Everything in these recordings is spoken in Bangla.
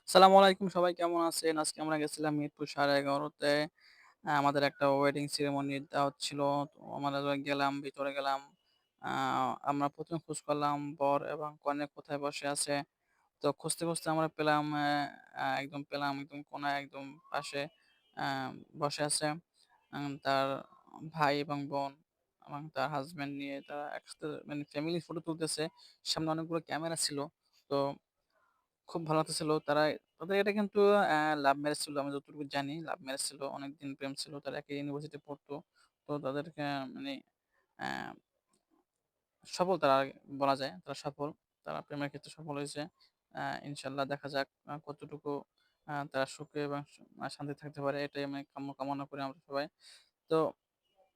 আসসালামু আলাইকুম, সবাই কেমন আছেন? আজকে আমরা গেছিলাম মিরপুর 11:30 তে। আমাদের একটা ওয়েডিং সেরেমনি দেওয়া হচ্ছিল। তো আমরা গেলাম, ভিতরে গেলাম। আ আমরা ১ম এ খোঁজ করলাম বর এবং কনে কোথায় বসে আছে। তো খুঁজতে, খুঁজতে আমরা পেলাম একদম পেলাম একদম কোনায় একদম পাশে আ বসে আছে। তার ভাই এবং বোন এবং তার হাসব্যান্ড নিয়ে তারা একসাথে মানে ফ্যামিলি ফটো তুলতেছে। সামনে অনেকগুলো ক্যামেরা ছিল। তো খুব ভালো লাগতেছিল। তাদের এটা কিন্তু লাভ ম্যারেজ ছিল। আমি যতটুকু জানি লাভ ম্যারেজ ছিল। অনেকদিন প্রেম ছিল। তারা একই ইউনিভার্সিটিতে পড়তো। তো তাদেরকে মানে অ্যা সফল তারা বলা যায়। তারা সফল। তারা প্রেমের ক্ষেত্রে সফল হয়েছে। ইনশাআল্লাহ দেখা যাক কতটুকু তারা সুখে এবং শান্তিতে থাকতে পারে। এটাই আমি কামনা করি আমরা সবাই। তো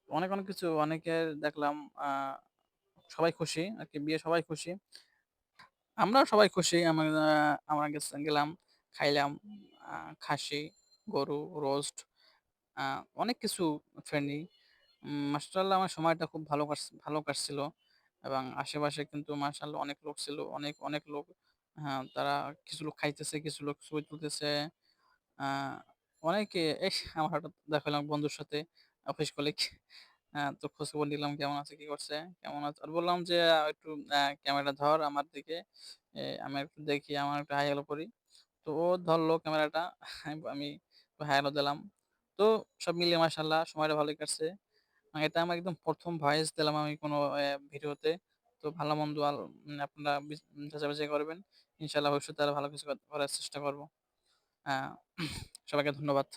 অনেক কিছু অনেকের দেখলাম আ সবাই খুশি আরকি বিয়ে সবাই খুশি। আমরাও সবাই খুশি। আমরা গেলাম, খাইলাম আ খাসি, গরু, রোস্ট আ অনেক কিছু ফ্রেন্ডলি। মাশাআল্লাহ আমার সময়টা খুব ভালো কাটছিল এবং আশেপাশে কিন্তু মাশাআল্লাহ অনেক লোক ছিল। অনেক লোক তারা কিছু লোক খাইতেছে, কিছু লোক ছবি তুলতেছে। আ অনেকে আমার হঠাৎ দেখা হলো আমার বন্ধুর সাথে অফিস কলিগ। তো খোঁজখবর নিলাম কেমন আছে, কি করছে, কেমন আছে? আর বললাম যে একটু ক্যামেরাটা ধর আমার দিকে। আমি একটু দেখি, আমার একটু হাই হ্যালো করি। তো ও ধরলো ক্যামেরাটা। আমি একটু হাই হ্যালো দিলাম। তো সব মিলিয়ে মাশাআল্লাহ সময়টা ভালোই কাটছে। এটা আমার একদম ১ম ভয়েস দিলাম আমি কোনো ভিডিওতে। তো ভালো-মন্দ আপনারা যাচাই-বাছাই করবেন। ইনশাআল্লাহ ভবিষ্যতে আরো ভালো কিছু করার চেষ্টা করব। আ সবাইকে ধন্যবাদ।